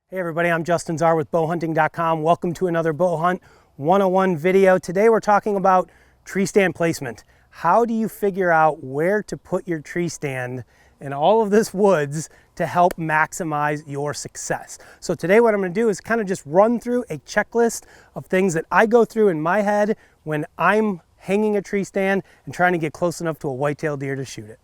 Hey everybody, I'm Justin Czar with bowhunting.com. Welcome to another Bow Hunt 101 video. Today we're talking about tree stand placement. How do you figure out where to put your tree stand in all of this woods to help maximize your success? So today what I'm going to do is kind of just run through a checklist of things that I go through in my head when I'm hanging a tree stand and trying to get close enough to a white-tailed deer to shoot it.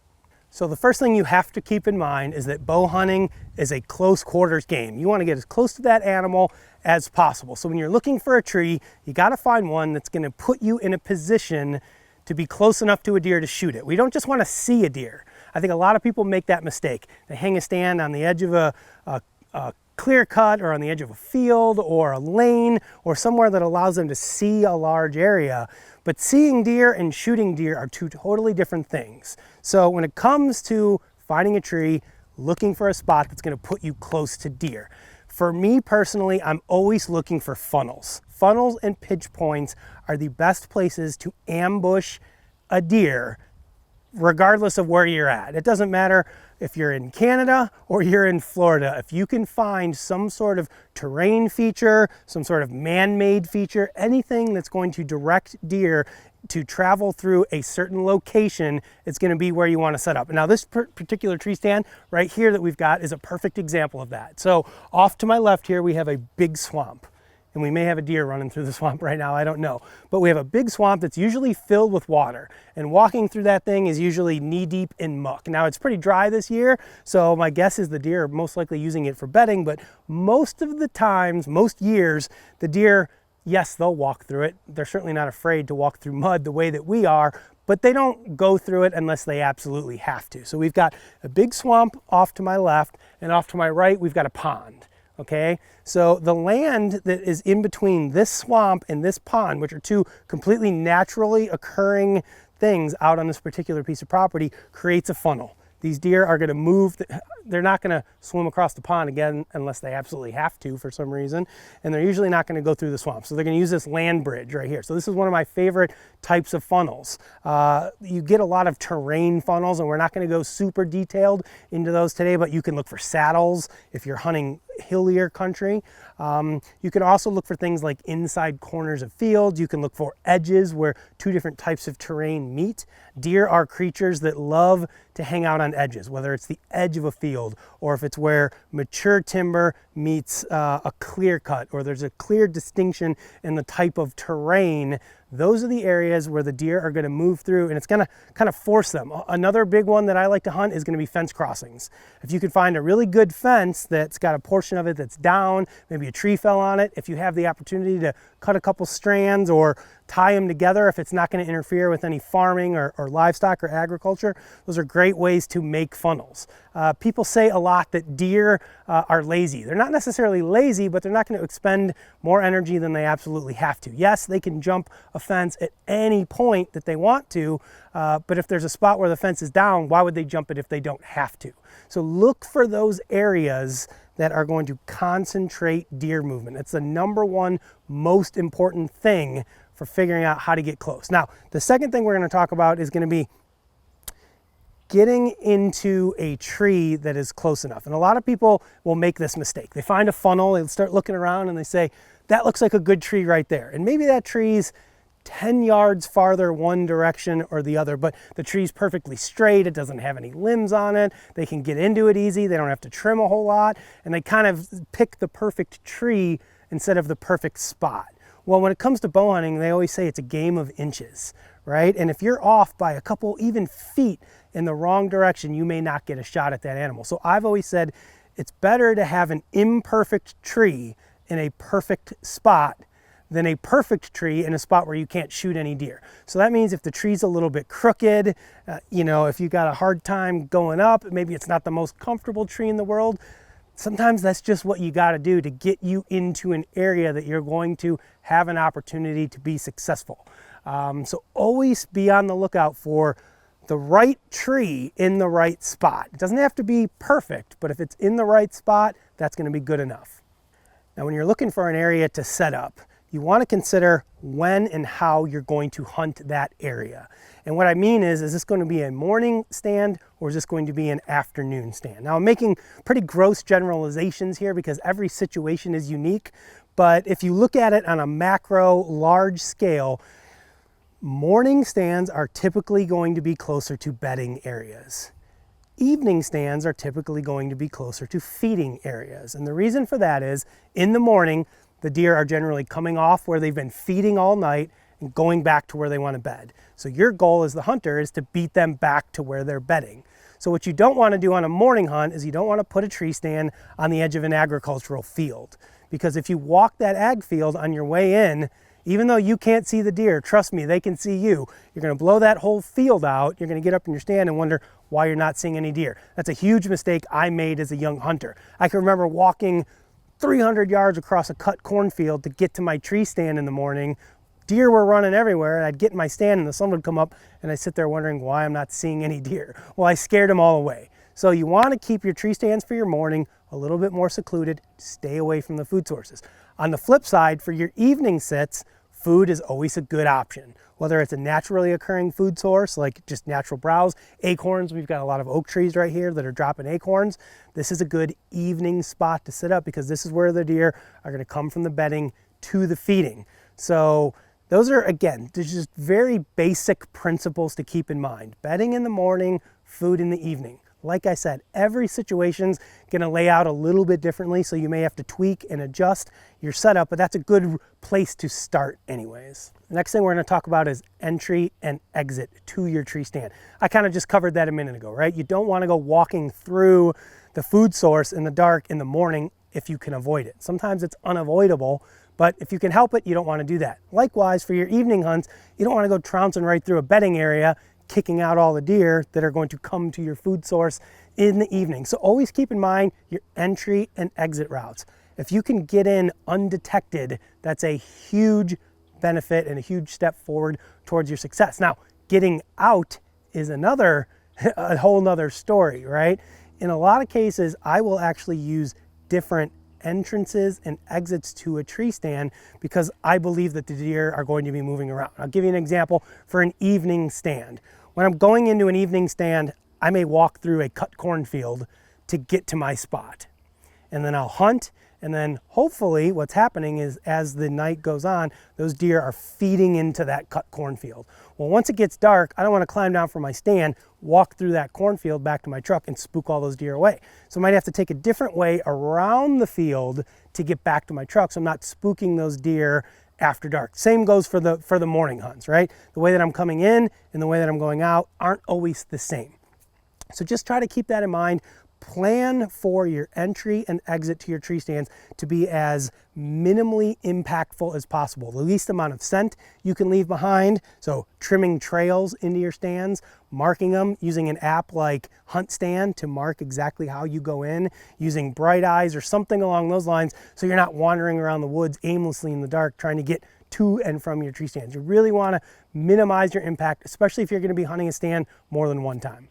So the first thing you have to keep in mind is that bow hunting is a close quarters game. You want to get as close to that animal as possible. So when you're looking for a tree, you got to find one that's going to put you in a position to be close enough to a deer to shoot it. We don't just want to see a deer. I think a lot of people make that mistake. They hang a stand on the edge of a clear cut or on the edge of a field or a lane or somewhere that allows them to see a large area. But seeing deer and shooting deer are two totally different things. So when it comes to finding a tree, looking for a spot that's going to put you close to deer, for me personally, I'm always looking for funnels. Funnels and pinch points are the best places to ambush a deer regardless of where you're at. It doesn't matter if you're in Canada or you're in Florida. If you can find some sort of terrain feature, some sort of man-made feature, anything that's going to direct deer to travel through a certain location, it's going to be where you want to set up. Now this particular tree stand right here that we've got is a perfect example of that. So off to my left here we have a big swamp. And we may have a deer running through the swamp right now, I don't know. But we have a big swamp that's usually filled with water. And walking through that thing is usually knee deep in muck. Now it's pretty dry this year, so my guess is the deer are most likely using it for bedding, but most of the times, most years, the deer, yes, they'll walk through it. They're certainly not afraid to walk through mud the way that we are, but they don't go through it unless they absolutely have to. So we've got a big swamp off to my left, and off to my right, we've got a pond. Okay, so the land that is in between this swamp and this pond, which are two completely naturally occurring things out on this particular piece of property, creates a funnel. These deer are going to move, they're not going to swim across the pond again unless they absolutely have to for some reason, and they're usually not going to go through the swamp. So they're going to use this land bridge right here. So this is one of my favorite types of funnels. You get a lot of terrain funnels, and we're not going to go super detailed into those today, but you can look for saddles if you're hunting hillier country. You can also look for things like inside corners of fields. You can look for edges where two different types of terrain meet. Deer are creatures that love to hang out on edges, whether it's the edge of a field or if it's where mature timber meets a clear cut, or there's a clear distinction in the type of terrain. Those are the areas where the deer are going to move through, and it's going to kind of force them. Another big one that I like to hunt is going to be fence crossings. If you can find a really good fence that's got a portion of it that's down, maybe a tree fell on it, if you have the opportunity to cut a couple strands or tie them together if it's not going to interfere with any farming or livestock or agriculture, those are great ways to make funnels. People say a lot that deer are lazy. They're not necessarily lazy, but they're not going to expend more energy than they absolutely have to. Yes, they can jump a fence at any point that they want to, but if there's a spot where the fence is down, why would they jump it if they don't have to? So look for those areas that are going to concentrate deer movement. It's the number one most important thing for figuring out how to get close. Now, the second thing we're going to talk about is going to be getting into a tree that is close enough. And a lot of people will make this mistake. They find a funnel, they start looking around and they say, that looks like a good tree right there. And maybe that tree's 10 yards farther one direction or the other, but the tree's perfectly straight. It doesn't have any limbs on it. They can get into it easy. They don't have to trim a whole lot. And they kind of pick the perfect tree instead of the perfect spot. Well, when it comes to bow hunting, they always say it's a game of inches, right? And if you're off by a couple even feet in the wrong direction, you may not get a shot at that animal. So I've always said it's better to have an imperfect tree in a perfect spot than a perfect tree in a spot where you can't shoot any deer. So that means if the tree's a little bit crooked, if you got a hard time going up, maybe it's not the most comfortable tree in the world, sometimes that's just what you got to do to get you into an area that you're going to have an opportunity to be successful. So always be on the lookout for the right tree in the right spot. It doesn't have to be perfect, but if it's in the right spot, that's going to be good enough. Now, when you're looking for an area to set up, you want to consider when and how you're going to hunt that area. And what I mean is this going to be a morning stand or is this going to be an afternoon stand? Now I'm making pretty gross generalizations here because every situation is unique, but if you look at it on a macro large scale, morning stands are typically going to be closer to bedding areas. Evening stands are typically going to be closer to feeding areas. And the reason for that is in the morning, the deer are generally coming off where they've been feeding all night and going back to where they want to bed. So your goal as the hunter is to beat them back to where they're bedding. So what you don't want to do on a morning hunt is you don't want to put a tree stand on the edge of an agricultural field. Because if you walk that ag field on your way in, even though you can't see the deer, trust me, they can see you. You're going to blow that whole field out. You're going to get up in your stand and wonder why you're not seeing any deer. That's a huge mistake I made as a young hunter. I can remember walking 300 yards across a cut cornfield to get to my tree stand in the morning. Deer were running everywhere, and I'd get in my stand and the sun would come up and I'd sit there wondering why I'm not seeing any deer. Well, I scared them all away. So you want to keep your tree stands for your morning a little bit more secluded, stay away from the food sources. On the flip side, for your evening sits, food is always a good option. Whether it's a naturally occurring food source, like just natural browse, acorns, we've got a lot of oak trees right here that are dropping acorns. This is a good evening spot to sit up because this is where the deer are going to come from the bedding to the feeding. So those are, again, there's just very basic principles to keep in mind. Bedding in the morning, food in the evening. Like I said, every situation's gonna lay out a little bit differently, so you may have to tweak and adjust your setup, but that's a good place to start anyways. The next thing we're gonna talk about is entry and exit to your tree stand. I kind of just covered that a minute ago, right? You don't wanna go walking through the food source in the dark in the morning if you can avoid it. Sometimes it's unavoidable, but if you can help it, you don't wanna do that. Likewise, for your evening hunts, you don't wanna go trouncing right through a bedding area kicking out all the deer that are going to come to your food source in the evening. So always keep in mind your entry and exit routes. If you can get in undetected, that's a huge benefit and a huge step forward towards your success. Now, getting out is a whole nother story, right? In a lot of cases, I will actually use different entrances and exits to a tree stand because I believe that the deer are going to be moving around. I'll give you an example for an evening stand. When I'm going into an evening stand, I may walk through a cut cornfield to get to my spot. And then I'll hunt, and then hopefully what's happening is as the night goes on, those deer are feeding into that cut cornfield. Well, once it gets dark, I don't want to climb down from my stand, walk through that cornfield back to my truck and spook all those deer away. So I might have to take a different way around the field to get back to my truck so I'm not spooking those deer after dark. Same goes for the morning hunts, right? The way that I'm coming in and the way that I'm going out aren't always the same. So just try to keep that in mind. Plan for your entry and exit to your tree stands to be as minimally impactful as possible. The least amount of scent you can leave behind. So trimming trails into your stands, marking them using an app like Hunt Stand to mark exactly how you go in, using bright eyes or something along those lines so you're not wandering around the woods aimlessly in the dark trying to get to and from your tree stands. You really want to minimize your impact, especially if you're going to be hunting a stand more than one time.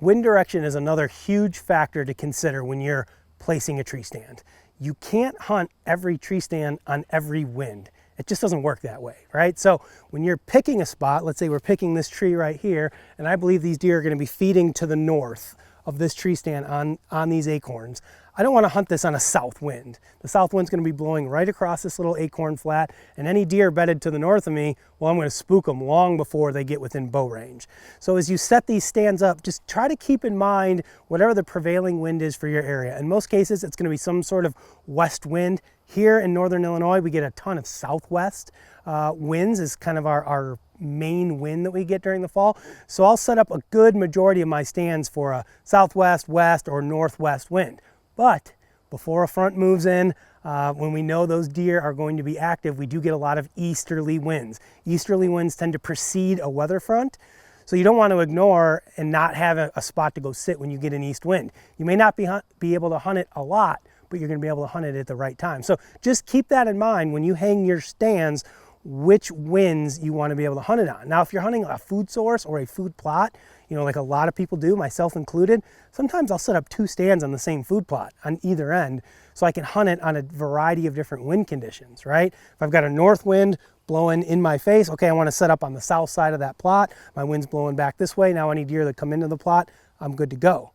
Wind direction is another huge factor to consider when you're placing a tree stand. You can't hunt every tree stand on every wind. It just doesn't work that way, right? So when you're picking a spot, let's say we're picking this tree right here, and I believe these deer are going to be feeding to the north of this tree stand on these acorns. I don't want to hunt this on a south wind. The south wind's going to be blowing right across this little acorn flat, and any deer bedded to the north of me, well, I'm going to spook them long before they get within bow range. So as you set these stands up, just try to keep in mind whatever the prevailing wind is for your area. In most cases, it's going to be some sort of west wind. Here in northern Illinois, we get a ton of southwest winds is kind of our main wind that we get during the fall. So I'll set up a good majority of my stands for a southwest, west, or northwest wind. But before a front moves in, when we know those deer are going to be active, we do get a lot of easterly winds. Easterly winds tend to precede a weather front, so you don't want to ignore and not have a spot to go sit when you get an east wind. You may not be able to hunt it a lot, but you're going to be able to hunt it at the right time. So just keep that in mind when you hang your stands, which winds you want to be able to hunt it on. Now, if you're hunting a food source or a food plot, you know, like a lot of people do, myself included. Sometimes I'll set up 2 stands on the same food plot on either end so I can hunt it on a variety of different wind conditions, right? If I've got a north wind blowing in my face, okay, I want to set up on the south side of that plot. My wind's blowing back this way. Now any deer that come into the plot, I'm good to go,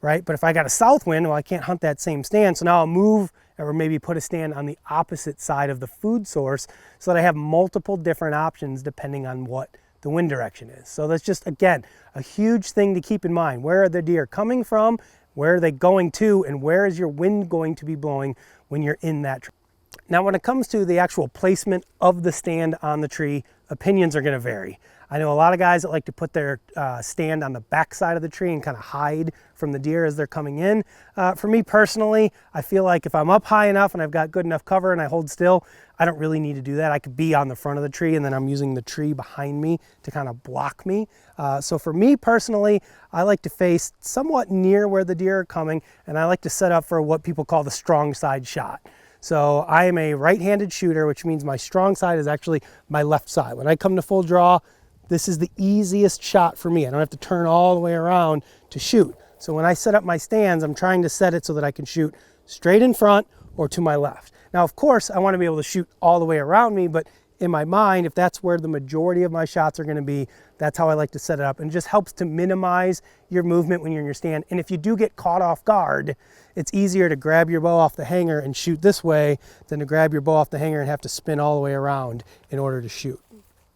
right? But if I got a south wind, well, I can't hunt that same stand. So now I'll move or maybe put a stand on the opposite side of the food source so that I have multiple different options depending on what the wind direction is. So that's just, again, a huge thing to keep in mind. Where are the deer coming from? Where are they going to? And where is your wind going to be blowing when you're in that tree? Now, when it comes to the actual placement of the stand on the tree, opinions are going to vary. I know a lot of guys that like to put their stand on the back side of the tree and kind of hide from the deer as they're coming in. For me personally, I feel like if I'm up high enough and I've got good enough cover and I hold still, I don't really need to do that. I could be on the front of the tree and then I'm using the tree behind me to kind of block me. So for me personally, I like to face somewhat near where the deer are coming, and I like to set up for what people call the strong side shot. So I am a right-handed shooter, which means my strong side is actually my left side. When I come to full draw, this is the easiest shot for me. I don't have to turn all the way around to shoot. So when I set up my stands, I'm trying to set it so that I can shoot straight in front or to my left. Now, of course, I want to be able to shoot all the way around me, but in my mind, if that's where the majority of my shots are going to be, that's how I like to set it up. And it just helps to minimize your movement when you're in your stand. And if you do get caught off guard, it's easier to grab your bow off the hanger and shoot this way than to grab your bow off the hanger and have to spin all the way around in order to shoot.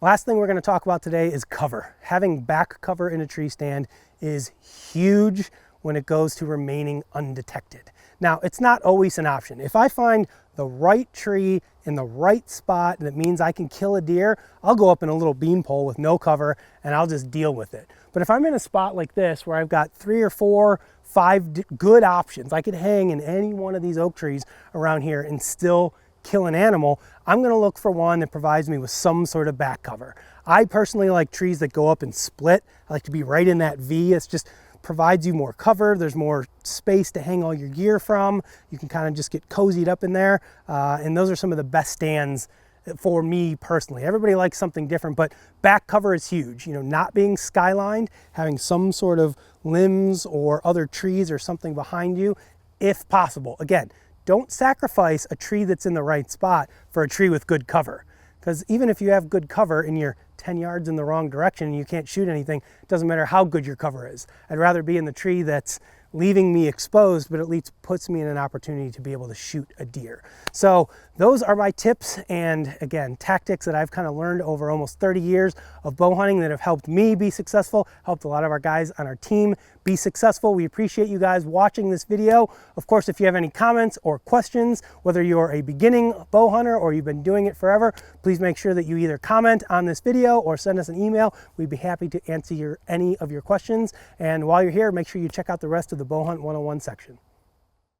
Last thing we're going to talk about today is cover. Having back cover in a tree stand is huge when it goes to remaining undetected. Now, it's not always an option. If I find the right tree in the right spot that means I can kill a deer, I'll go up in a little beanpole with no cover and I'll just deal with it. But if I'm in a spot like this where I've got 3 or 4, 5 good options, I could hang in any one of these oak trees around here and still kill an animal, I'm going to look for one that provides me with some sort of back cover. I personally like trees that go up and split. I like to be right in that V. It's just provides you more cover. There's more space to hang all your gear from. You can kind of just get cozied up in there. And those are some of the best stands for me personally. Everybody likes something different, but back cover is huge. You know, not being skylined, having some sort of limbs or other trees or something behind you, if possible. Again, don't sacrifice a tree that's in the right spot for a tree with good cover. Because even if you have good cover and you're 10 yards in the wrong direction and you can't shoot anything, it doesn't matter how good your cover is. I'd rather be in the tree that's leaving me exposed, but at least puts me in an opportunity to be able to shoot a deer. So those are my tips and, again, tactics that I've kind of learned over almost 30 years of bow hunting that have helped me be successful, helped a lot of our guys on our team be successful. We appreciate you guys watching this video. Of course, if you have any comments or questions, whether you're a beginning bow hunter or you've been doing it forever, please make sure that you either comment on this video or send us an email. We'd be happy to answer any of your questions. And while you're here, make sure you check out the rest of the Bowhunt 101 section.